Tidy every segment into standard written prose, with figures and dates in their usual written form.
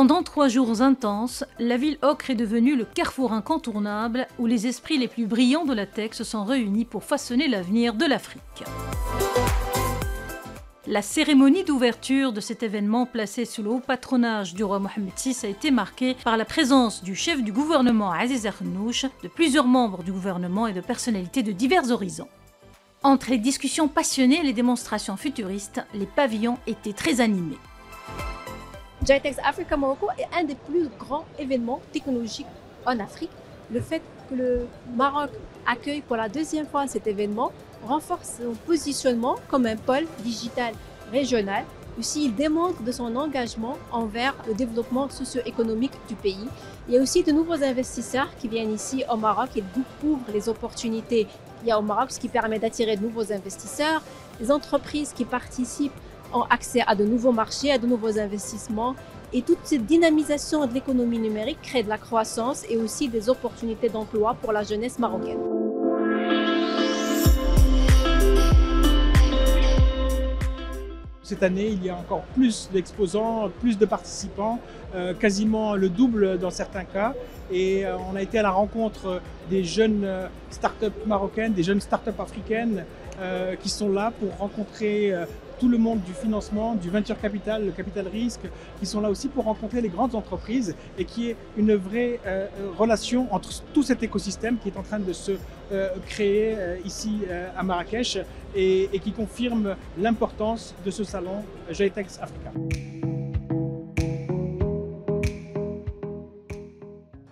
Pendant 3 jours intenses, la ville ocre est devenue le carrefour incontournable où les esprits les plus brillants de la tech se sont réunis pour façonner l'avenir de l'Afrique. La cérémonie d'ouverture de cet événement placé sous le haut patronage du roi Mohammed VI a été marquée par la présence du chef du gouvernement Aziz Akhnouch, de plusieurs membres du gouvernement et de personnalités de divers horizons. Entre les discussions passionnées et les démonstrations futuristes, les pavillons étaient très animés. GITEX Africa Morocco est un des plus grands événements technologiques en Afrique. Le fait que le Maroc accueille pour la deuxième fois cet événement renforce son positionnement comme un pôle digital régional. Aussi, il démontre de son engagement envers le développement socio-économique du pays. Il y a aussi de nouveaux investisseurs qui viennent ici au Maroc et découvrent les opportunités qu'il y a au Maroc, ce qui permet d'attirer de nouveaux investisseurs. Les entreprises qui participent ont accès à de nouveaux marchés, à de nouveaux investissements. Et toute cette dynamisation de l'économie numérique crée de la croissance et aussi des opportunités d'emploi pour la jeunesse marocaine. Cette année, il y a encore plus d'exposants, plus de participants, quasiment le double dans certains cas. Et on a été à la rencontre des jeunes startups marocaines, des jeunes startups africaines qui sont là pour rencontrer tout le monde du financement, du venture capital, le capital risque, qui sont là aussi pour rencontrer les grandes entreprises et qui est une vraie relation entre tout cet écosystème qui est en train de se créer ici à Marrakech et qui confirme l'importance de ce salon GITEX Africa.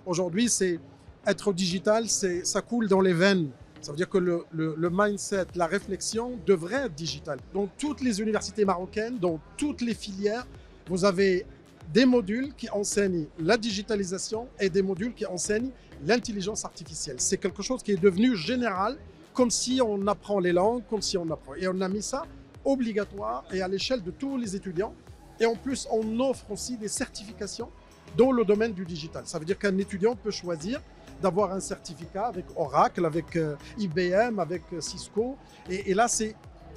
Aujourd'hui, c'est être digital, ça coule dans les veines. Ça veut dire que le mindset, la réflexion devrait être digitale. Dans toutes les universités marocaines, dans toutes les filières, vous avez des modules qui enseignent la digitalisation et des modules qui enseignent l'intelligence artificielle. C'est quelque chose qui est devenu général, comme si on apprend les langues, comme si on apprend. Et on a mis ça obligatoire et à l'échelle de tous les étudiants. Et en plus, on offre aussi des certifications dans le domaine du digital. Ça veut dire qu'un étudiant peut choisir d'avoir un certificat avec Oracle, avec IBM, avec Cisco. Et là,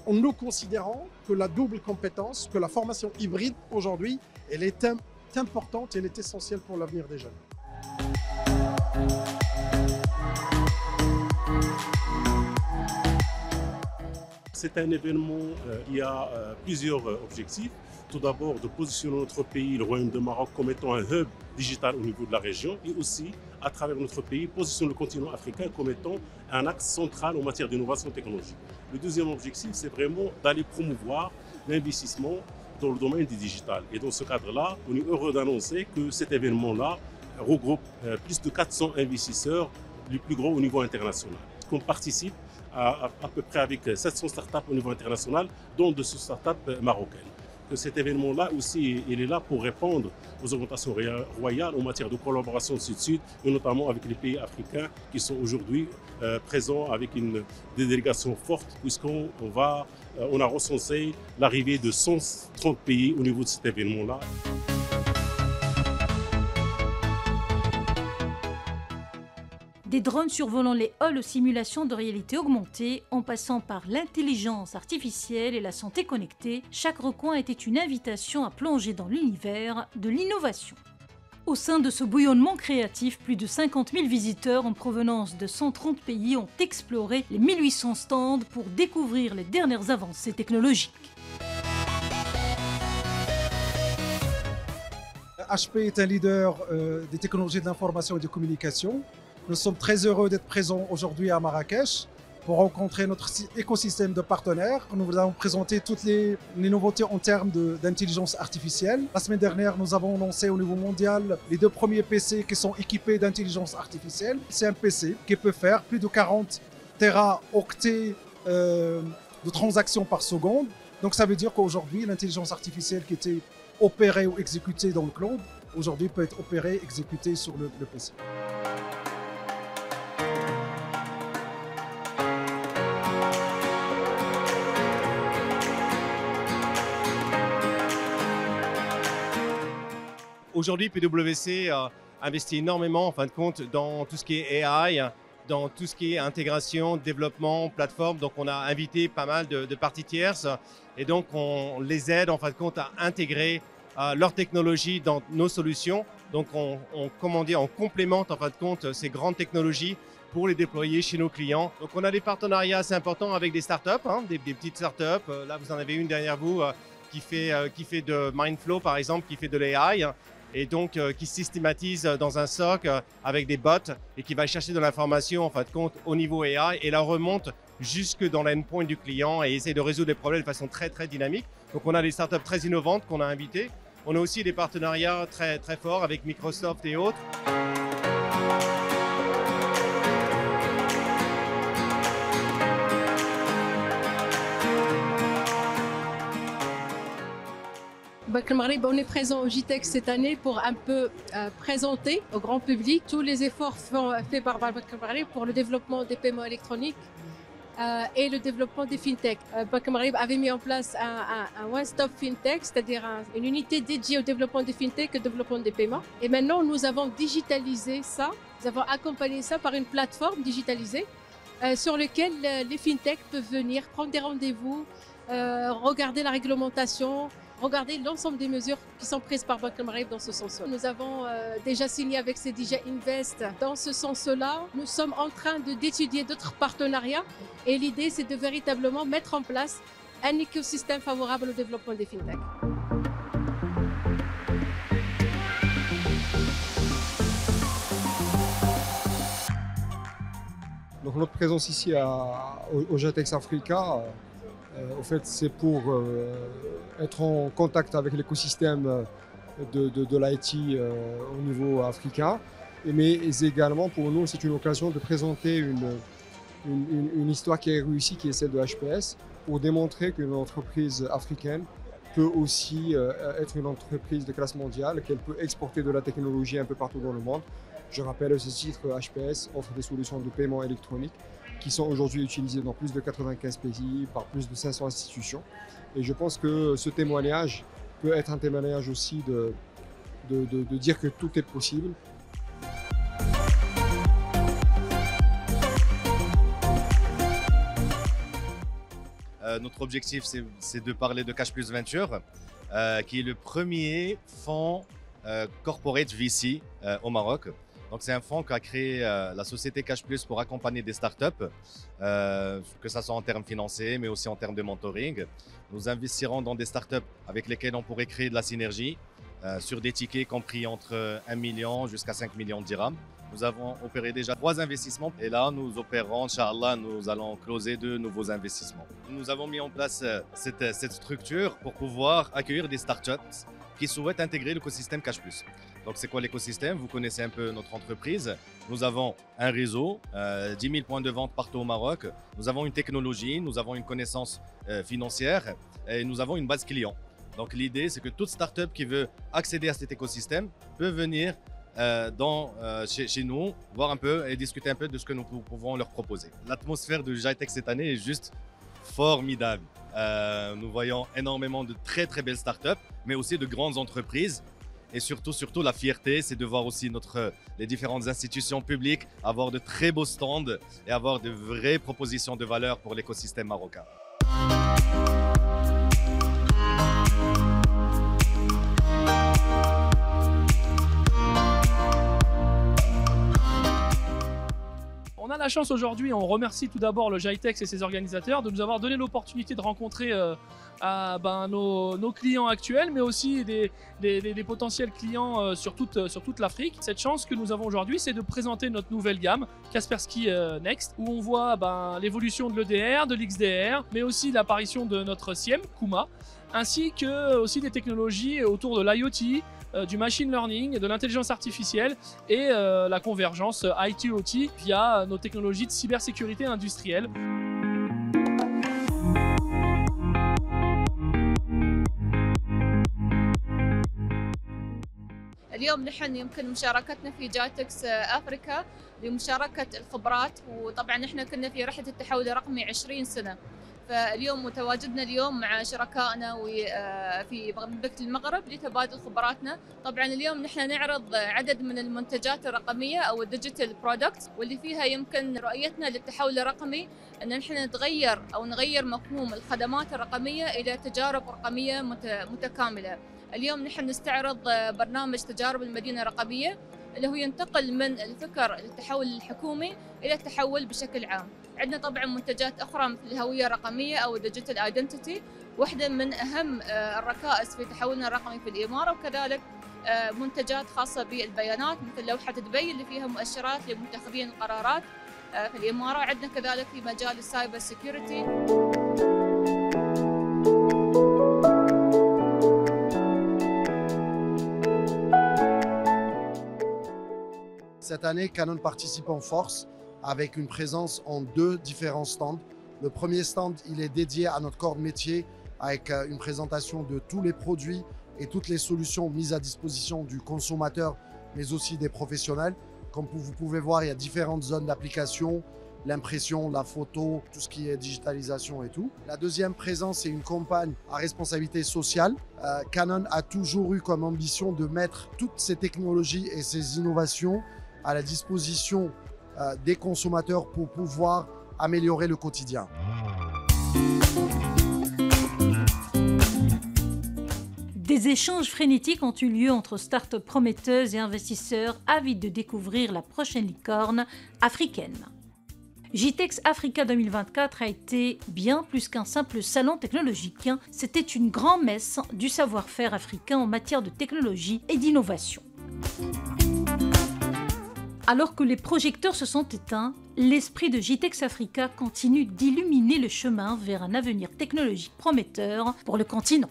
nous considérons que la double compétence, que la formation hybride aujourd'hui, elle est importante et elle est essentielle pour l'avenir des jeunes. C'est un événement qui a plusieurs objectifs. Tout d'abord, de positionner notre pays, le Royaume de Maroc, comme étant un hub digital au niveau de la région et aussi, à travers notre pays, positionner le continent africain comme étant un axe central en matière d'innovation technologique. Le deuxième objectif, c'est vraiment d'aller promouvoir l'investissement dans le domaine du digital. Et dans ce cadre-là, on est heureux d'annoncer que cet événement-là regroupe plus de 400 investisseurs, les plus gros au niveau international. On participe à peu près avec 700 startups au niveau international, dont 200 startups marocaines. Cet événement-là aussi, il est là pour répondre aux augmentations royales en matière de collaboration sud-sud, et notamment avec les pays africains qui sont aujourd'hui présents avec des délégations fortes, puisqu'on a recensé l'arrivée de 130 pays au niveau de cet événement-là. Des drones survolant les halls aux simulations de réalité augmentée, en passant par l'intelligence artificielle et la santé connectée, chaque recoin était une invitation à plonger dans l'univers de l'innovation. Au sein de ce bouillonnement créatif, plus de 50 000 visiteurs en provenance de 130 pays ont exploré les 1800 stands pour découvrir les dernières avancées technologiques. HP est un leader des technologies de l'information et de communication. Nous sommes très heureux d'être présents aujourd'hui à Marrakech pour rencontrer notre écosystème de partenaires. Nous vous avons présenté toutes les nouveautés en termes d'intelligence artificielle. La semaine dernière, nous avons lancé au niveau mondial les 2 premiers PC qui sont équipés d'intelligence artificielle. C'est un PC qui peut faire plus de 40 téraoctets de transactions par seconde. Donc ça veut dire qu'aujourd'hui, l'intelligence artificielle qui était opérée ou exécutée dans le cloud, aujourd'hui peut être opérée et exécutée sur le PC. Aujourd'hui, PwC investit énormément en fin de compte dans tout ce qui est AI, dans tout ce qui est intégration, développement, plateforme. Donc on a invité pas mal de parties tierces et donc on les aide en fin de compte à intégrer leur technologie dans nos solutions. Donc on complémente en fin de compte ces grandes technologies pour les déployer chez nos clients. Donc on a des partenariats assez importants avec des startups, des petites startups. Là vous en avez une derrière vous qui fait de Mindflow par exemple, qui fait de l'AI et donc qui systématise dans un SOC avec des bots et qui va chercher de l'information en fin de compte au niveau AI et la remonte jusque dans l'endpoint du client et essaie de résoudre les problèmes de façon très très dynamique. Donc on a des startups très innovantes qu'on a invitées. On a aussi des partenariats très très forts avec Microsoft et autres. Banque El Maghreb, on est présent au GITEX cette année pour un peu présenter au grand public tous les efforts faits par Banque El Maghreb pour le développement des paiements électroniques et le développement des fintech. Banque El Maghreb avait mis en place un one-stop fintech, c'est-à-dire une unité dédiée au développement des fintech et au développement des paiements. Et maintenant, nous avons digitalisé ça, nous avons accompagné ça par une plateforme digitalisée sur laquelle les fintech peuvent venir prendre des rendez-vous, regarder la réglementation, regarder l'ensemble des mesures qui sont prises par Banque El Maghreb dans ce sens-là. Nous avons déjà signé avec CDJ Invest dans ce sens-là. Nous sommes en train d'étudier d'autres partenariats et l'idée, c'est de véritablement mettre en place un écosystème favorable au développement des fintech. Donc notre présence ici au GITEX Africa, au fait, c'est pour être en contact avec l'écosystème de l'IT au niveau africain. Mais également, pour nous, c'est une occasion de présenter une histoire qui est réussie, qui est celle de HPS, pour démontrer qu'une entreprise africaine peut aussi être une entreprise de classe mondiale, qu'elle peut exporter de la technologie un peu partout dans le monde. Je rappelle à ce titre, HPS offre des solutions de paiement électronique qui sont aujourd'hui utilisées dans plus de 95 pays par plus de 500 institutions. Et je pense que ce témoignage peut être un témoignage aussi de dire que tout est possible. Notre objectif, c'est de parler de Cash Plus Venture, qui est le premier fonds corporate VC au Maroc. Donc c'est un fonds qu'a créé la société Cash Plus pour accompagner des startups, que ce soit en termes financiers, mais aussi en termes de mentoring. Nous investirons dans des startups avec lesquelles on pourrait créer de la synergie sur des tickets compris entre 1 million jusqu'à 5 millions de dirhams. Nous avons opéré déjà 3 investissements et là nous opérons, Inch'Allah, nous allons closer 2 nouveaux investissements. Nous avons mis en place cette structure pour pouvoir accueillir des startups qui souhaitent intégrer l'écosystème Cash Plus. Donc c'est quoi l'écosystème? Vous connaissez un peu notre entreprise. Nous avons un réseau, 10 000 points de vente partout au Maroc. Nous avons une technologie, nous avons une connaissance financière et nous avons une base client. Donc l'idée, c'est que toute startup qui veut accéder à cet écosystème peut venir chez nous, voir un peu et discuter un peu de ce que nous pouvons leur proposer. L'atmosphère de GITEX cette année est juste formidable. Nous voyons énormément de très très belles startups, mais aussi de grandes entreprises. Et surtout, la fierté, c'est de voir aussi les différentes institutions publiques avoir de très beaux stands et avoir de vraies propositions de valeur pour l'écosystème marocain. On a la chance aujourd'hui, on remercie tout d'abord le GITEX et ses organisateurs de nous avoir donné l'opportunité de rencontrer nos clients actuels, mais aussi des potentiels clients sur toute l'Afrique. Cette chance que nous avons aujourd'hui, c'est de présenter notre nouvelle gamme, Kaspersky Next, où on voit l'évolution de l'EDR, de l'XDR, mais aussi l'apparition de notre SIEM, Kuma, ainsi que aussi des technologies autour de l'IoT, du machine learning, de l'intelligence artificielle et la convergence IT-OT via nos technologies de cybersécurité industrielle. اليوم نحن يمكن مشاركتنا في جايتكس افريكا لمشاركه الخبرات، وطبعا احنا كنا في رحله التحول الرقمي 20 سنه. فاليوم متواجدنا اليوم مع شركائنا في مملكة المغرب لتبادل خبراتنا. طبعا اليوم نحن نعرض عدد من المنتجات الرقمية أو الديجيتال برودكتس، واللي فيها يمكن رؤيتنا للتحول الرقمي أن نحن نغير مفهوم الخدمات الرقمية إلى تجارب رقمية متكاملة. اليوم نحن نستعرض برنامج تجارب المدينة الرقمية اللي هو ينتقل من الفكر التحول الحكومي إلى التحول بشكل عام. عندنا طبعا منتجات أخرى مثل الهوية الرقمية أو الديجيتال ايدنتيتي، واحدة من أهم الركائز في تحولنا الرقمي في الإمارة، وكذلك منتجات خاصة بالبيانات مثل لوحة دبي اللي فيها مؤشرات لمتخذين القرارات في الإمارة. عندنا كذلك في مجال السايبر سيكيورتي. Cette année, Canon participe en force avec une présence en 2 différents stands. Le premier stand, il est dédié à notre corps de métier avec une présentation de tous les produits et toutes les solutions mises à disposition du consommateur, mais aussi des professionnels. Comme vous pouvez voir, il y a différentes zones d'application, l'impression, la photo, tout ce qui est digitalisation et tout. La deuxième présence, c'est une campagne à responsabilité sociale. Canon a toujours eu comme ambition de mettre toutes ces technologies et ces innovations à la disposition des consommateurs pour pouvoir améliorer le quotidien. Des échanges frénétiques ont eu lieu entre start-up prometteuses et investisseurs avides de découvrir la prochaine licorne africaine. JTEX Africa 2024 a été bien plus qu'un simple salon technologique. C'était une grand-messe du savoir-faire africain en matière de technologie et d'innovation. Alors que les projecteurs se sont éteints, l'esprit de JTEX Africa continue d'illuminer le chemin vers un avenir technologique prometteur pour le continent.